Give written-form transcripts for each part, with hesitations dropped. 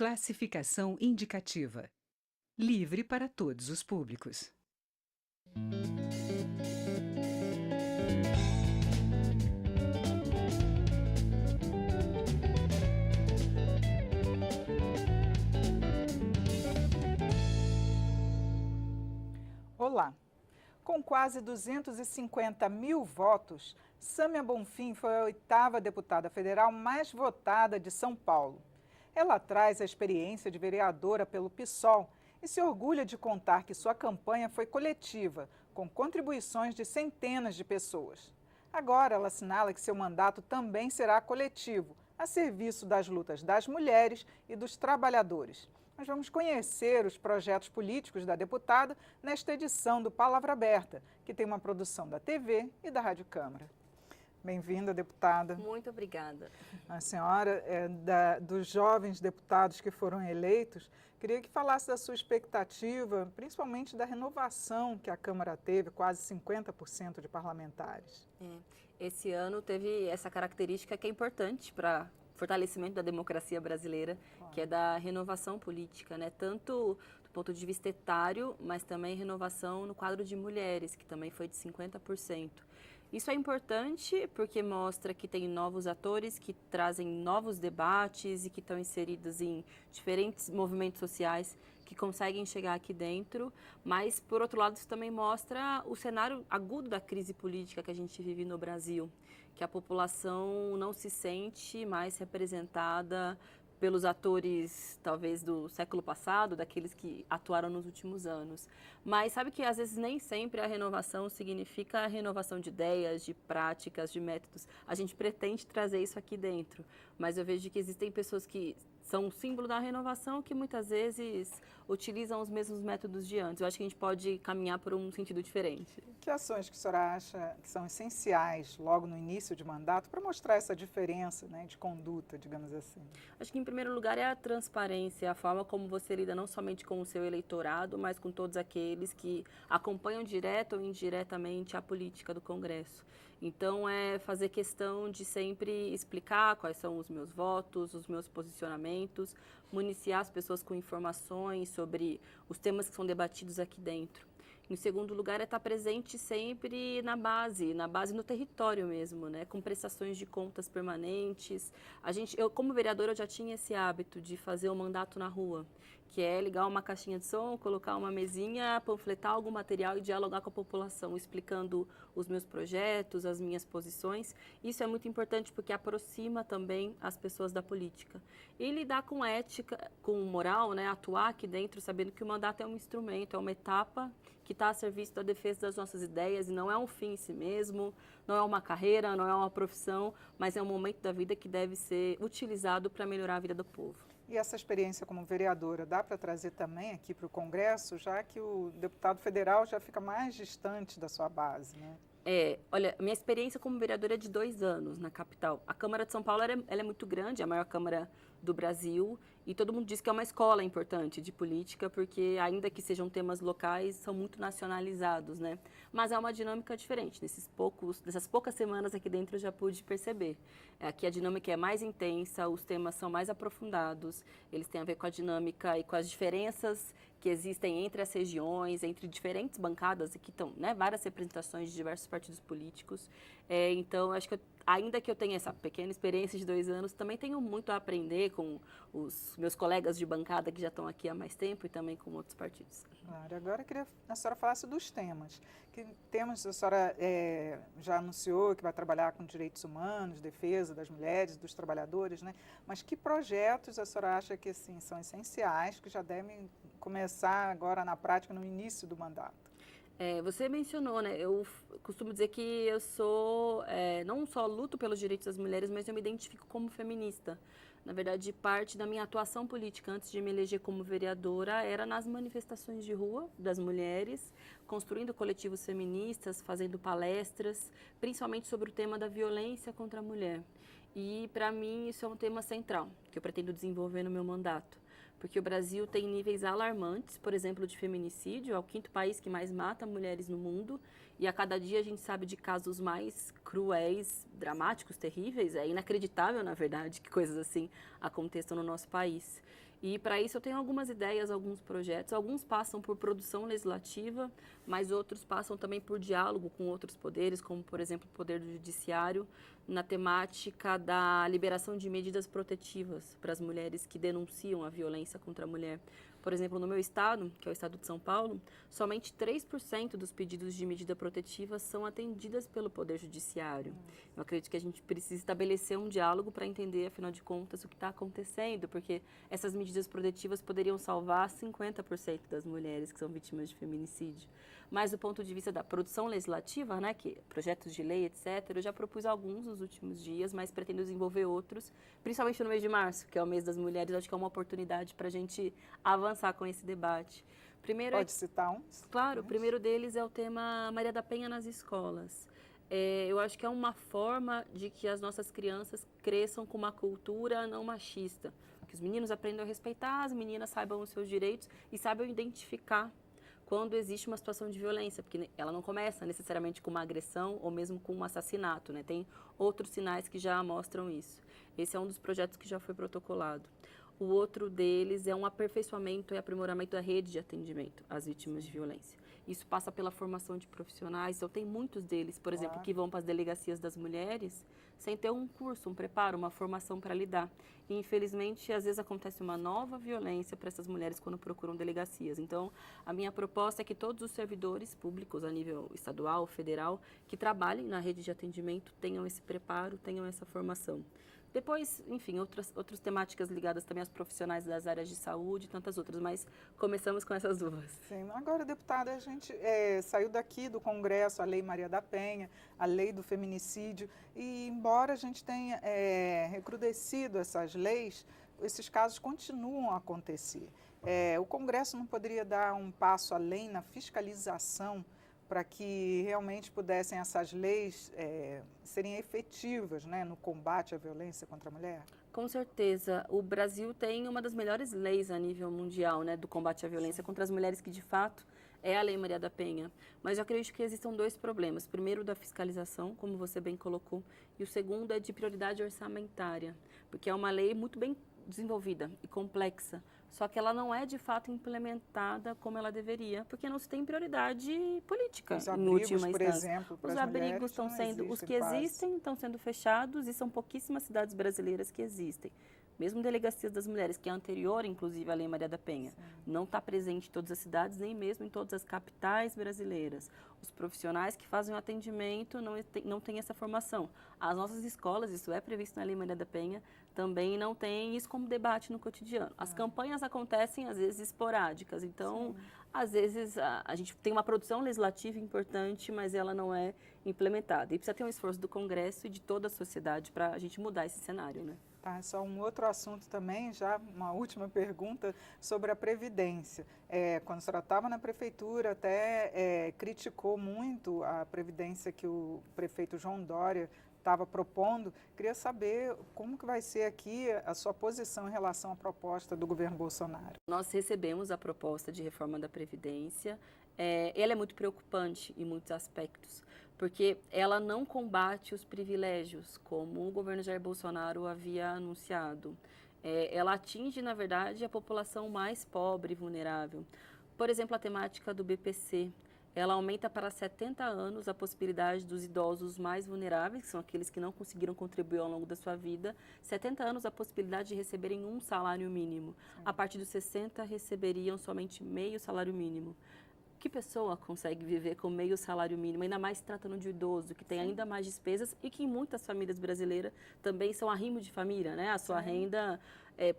Classificação indicativa. Livre para todos os públicos. Olá! Com quase 250 mil votos, Sâmia Bonfim foi a 8ª deputada federal mais votada de São Paulo. Ela traz a experiência de vereadora pelo PSOL e se orgulha de contar que sua campanha foi coletiva, com contribuições de centenas de pessoas. Agora, ela assinala que seu mandato também será coletivo, a serviço das lutas das mulheres e dos trabalhadores. Nós vamos conhecer os projetos políticos da deputada nesta edição do Palavra Aberta, que tem uma produção da TV e da Rádio Câmara. Bem-vinda, deputada. Muito obrigada. A senhora dos jovens deputados que foram eleitos, queria que falasse da sua expectativa, principalmente da renovação que a Câmara teve, quase 50% de parlamentares. Esse ano teve essa característica que é importante para fortalecimento da democracia brasileira, que é da renovação política, né? Tanto do ponto de vista etário, mas também renovação no quadro de mulheres, que também foi de 50%. Isso é importante porque mostra que tem novos atores que trazem novos debates e que estão inseridos em diferentes movimentos sociais que conseguem chegar aqui dentro, mas, por outro lado, isso também mostra o cenário agudo da crise política que a gente vive no Brasil, que a população não se sente mais representada pelos atores, talvez, do século passado, daqueles que atuaram nos últimos anos. Mas sabe que, às vezes, nem sempre a renovação significa a renovação de ideias, de práticas, de métodos. A gente pretende trazer isso aqui dentro, mas eu vejo que existem pessoas que são um símbolo da renovação que muitas vezes utilizam os mesmos métodos de antes. Eu acho que a gente pode caminhar por um sentido diferente. Que ações que a senhora acha que são essenciais logo no início de mandato para mostrar essa diferença, né, de conduta, digamos assim? Acho que, em primeiro lugar, é a transparência, a forma como você lida não somente com o seu eleitorado, mas com todos aqueles que acompanham direto ou indiretamente a política do Congresso. Então, é fazer questão de sempre explicar quais são os meus votos, os meus posicionamentos, municiar as pessoas com informações sobre os temas que são debatidos aqui dentro. Em segundo lugar, é estar presente sempre na base no território mesmo, né? Com prestações de contas permanentes. Eu, como vereadora, eu já tinha esse hábito de fazer o mandato na rua, que é ligar uma caixinha de som, colocar uma mesinha, panfletar algum material e dialogar com a população, explicando os meus projetos, as minhas posições. Isso é muito importante porque aproxima também as pessoas da política. E lidar com ética, com moral, né? Atuar aqui dentro, sabendo que o mandato é um instrumento, é uma etapa que está a serviço da defesa das nossas ideias e não é um fim em si mesmo, não é uma carreira, não é uma profissão, mas é um momento da vida que deve ser utilizado para melhorar a vida do povo. E essa experiência como vereadora dá para trazer também aqui para o Congresso, já que o deputado federal já fica mais distante da sua base, né? Olha, minha experiência como vereadora é de 2 anos na capital. A Câmara de São Paulo ela é muito grande, é a maior Câmara do Brasil, e todo mundo diz que é uma escola importante de política, porque ainda que sejam temas locais, são muito nacionalizados, né? Mas é uma dinâmica diferente. Nessas poucas semanas aqui dentro eu já pude perceber. Aqui a dinâmica é mais intensa, os temas são mais aprofundados, eles têm a ver com a dinâmica e com as diferenças que existem entre as regiões, entre diferentes bancadas, e que estão, né, várias representações de diversos partidos políticos. Então, acho que ainda que eu tenha essa pequena experiência de 2 anos, também tenho muito a aprender com os meus colegas de bancada que já estão aqui há mais tempo e também com outros partidos. Claro, agora eu queria que a senhora falasse dos temas. Que temas a senhora já anunciou que vai trabalhar com direitos humanos, defesa das mulheres, dos trabalhadores, né? Mas que projetos a senhora acha que assim, são essenciais, que já devem começar agora na prática, no início do mandato? Você mencionou, né? Eu costumo dizer que eu sou, não só luto pelos direitos das mulheres, mas eu me identifico como feminista. Na verdade, parte da minha atuação política antes de me eleger como vereadora era nas manifestações de rua das mulheres, construindo coletivos feministas, fazendo palestras, principalmente sobre o tema da violência contra a mulher. E, para mim, isso é um tema central, que eu pretendo desenvolver no meu mandato. Porque o Brasil tem níveis alarmantes, por exemplo, de feminicídio, é o 5º país que mais mata mulheres no mundo, e a cada dia a gente sabe de casos mais cruéis, dramáticos, terríveis. É inacreditável, na verdade, que coisas assim aconteçam no nosso país. E para isso eu tenho algumas ideias, alguns projetos. Alguns passam por produção legislativa, mas outros passam também por diálogo com outros poderes, como, por exemplo, o Poder do Judiciário, na temática da liberação de medidas protetivas para as mulheres que denunciam a violência contra a mulher. Por exemplo, no meu estado, que é o estado de São Paulo, somente 3% dos pedidos de medida protetiva são atendidas pelo Poder Judiciário. Eu acredito que a gente precisa estabelecer um diálogo para entender, afinal de contas, o que está acontecendo, porque essas medidas protetivas poderiam salvar 50% das mulheres que são vítimas de feminicídio. Mas do ponto de vista da produção legislativa, né, que projetos de lei, etc., eu já propus alguns nos últimos dias, mas pretendo desenvolver outros, principalmente no mês de março, que é o mês das mulheres. Acho que é uma oportunidade para a gente avançar com esse debate. Primeiro, Pode citar uns? claro, o primeiro deles é o tema Maria da Penha nas escolas. Eu acho que é uma forma de que as nossas crianças cresçam com uma cultura não machista, que os meninos aprendam a respeitar, as meninas saibam os seus direitos e saibam identificar quando existe uma situação de violência, porque ela não começa necessariamente com uma agressão ou mesmo com um assassinato, né? Tem outros sinais que já mostram isso. Esse é um dos projetos que já foi protocolado. O outro deles é um aperfeiçoamento e aprimoramento da rede de atendimento às vítimas de violência. Isso passa pela formação de profissionais, então tem muitos deles, por exemplo, que vão para as delegacias das mulheres sem ter um curso, um preparo, uma formação para lidar. E, infelizmente, às vezes acontece uma nova violência para essas mulheres quando procuram delegacias. Então, a minha proposta é que todos os servidores públicos, a nível estadual, federal, que trabalhem na rede de atendimento, tenham esse preparo, tenham essa formação. Depois, enfim, outras temáticas ligadas também aos profissionais das áreas de saúde e tantas outras, mas começamos com essas duas. Sim. Agora, deputada, a gente saiu daqui do Congresso a Lei Maria da Penha, a Lei do Feminicídio, e embora a gente tenha recrudescido essas leis, esses casos continuam a acontecer. O Congresso não poderia dar um passo além na fiscalização para que realmente pudessem essas leis serem efetivas, né, no combate à violência contra a mulher? Com certeza. O Brasil tem uma das melhores leis a nível mundial, né, do combate à violência contra as mulheres, que de fato é a Lei Maria da Penha. Mas eu acredito que existam dois problemas. Primeiro, da fiscalização, como você bem colocou, e o segundo é de prioridade orçamentária, porque é uma lei muito bem desenvolvida e complexa, só que ela não é de fato implementada como ela deveria, porque não se tem prioridade política. Os em abrigos, última por instância. exemplo, para Os as abrigos mulheres estão não sendo, os que quase. existem estão sendo fechados e são pouquíssimas cidades brasileiras que existem. Mesmo delegacias das mulheres, que é anterior, inclusive, à Lei Maria da Penha, Sim. não está presente em todas as cidades, nem mesmo em todas as capitais brasileiras. Os profissionais que fazem o atendimento não têm essa formação. As nossas escolas, isso é previsto na Lei Maria da Penha, também não tem isso como debate no cotidiano. As campanhas acontecem, às vezes, esporádicas. Então, às vezes, a gente tem uma produção legislativa importante, mas ela não é implementada. E precisa ter um esforço do Congresso e de toda a sociedade para a gente mudar esse cenário, né? Tá, só um outro assunto também, já uma última pergunta sobre a Previdência. Quando a senhora estava na Prefeitura, até criticou muito a Previdência que o prefeito João Dória estava propondo. Queria saber como que vai ser aqui a sua posição em relação à proposta do governo Bolsonaro. Nós recebemos a proposta de reforma da Previdência. Ela é muito preocupante em muitos aspectos, porque ela não combate os privilégios, como o governo Jair Bolsonaro havia anunciado. Ela atinge, na verdade, a população mais pobre e vulnerável. Por exemplo, a temática do BPC. Ela aumenta para 70 anos a possibilidade dos idosos mais vulneráveis, que são aqueles que não conseguiram contribuir ao longo da sua vida, 70 anos a possibilidade de receberem um salário mínimo. A partir dos 60, receberiam somente meio salário mínimo. Que pessoa consegue viver com meio salário mínimo, ainda mais tratando de idoso, que tem ainda mais despesas e que em muitas famílias brasileiras também são arrimo de família, né? A sua renda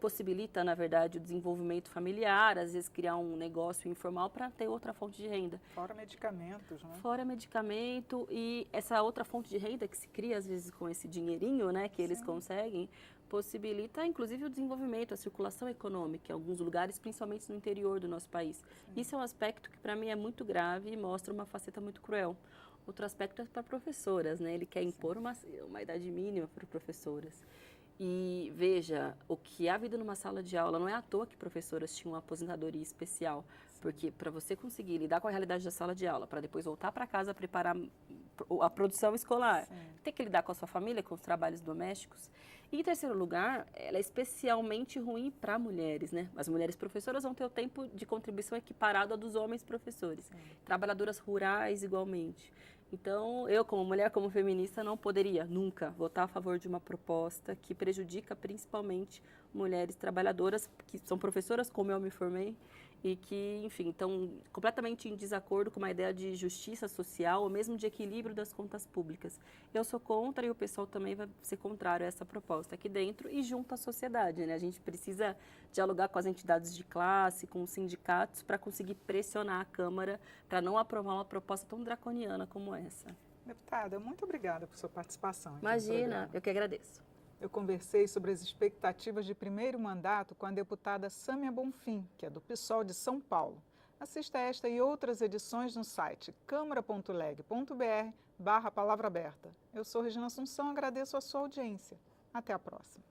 possibilita, na verdade, o desenvolvimento familiar, às vezes criar um negócio informal para ter outra fonte de renda. Fora medicamentos, né? Fora medicamento e essa outra fonte de renda que se cria, às vezes, com esse dinheirinho, né, que eles conseguem, possibilita, inclusive, o desenvolvimento, a circulação econômica em alguns lugares, principalmente no interior do nosso país. Isso é um aspecto que, para mim, é muito grave e mostra uma faceta muito cruel. Outro aspecto é para professoras, né? Ele quer impor uma idade mínima para professoras. E veja, o que é a vida numa sala de aula, não é à toa que professoras tinham uma aposentadoria especial, porque para você conseguir lidar com a realidade da sala de aula, para depois voltar para casa preparar a produção escolar. Sim. Tem que lidar com a sua família, com os trabalhos domésticos. E, em terceiro lugar, ela é especialmente ruim para mulheres, né? As mulheres professoras vão ter o tempo de contribuição equiparado ao dos homens professores. Trabalhadoras rurais, igualmente. Então, eu, como mulher, como feminista, não poderia nunca votar a favor de uma proposta que prejudica principalmente mulheres trabalhadoras, que são professoras, como eu me formei, e que, enfim, estão completamente em desacordo com uma ideia de justiça social ou mesmo de equilíbrio das contas públicas. Eu sou contra e o pessoal também vai ser contrário a essa proposta aqui dentro e junto à sociedade, né? A gente precisa dialogar com as entidades de classe, com os sindicatos, para conseguir pressionar a Câmara para não aprovar uma proposta tão draconiana como essa. Deputada, muito obrigada por sua participação aqui no Imagina, programa. eu que agradeço. Eu conversei sobre as expectativas de primeiro mandato com a deputada Sâmia Bonfim, que é do PSOL de São Paulo. Assista esta e outras edições no site câmara.leg.br/palavra aberta. Eu sou Regina Assunção, agradeço a sua audiência. Até a próxima.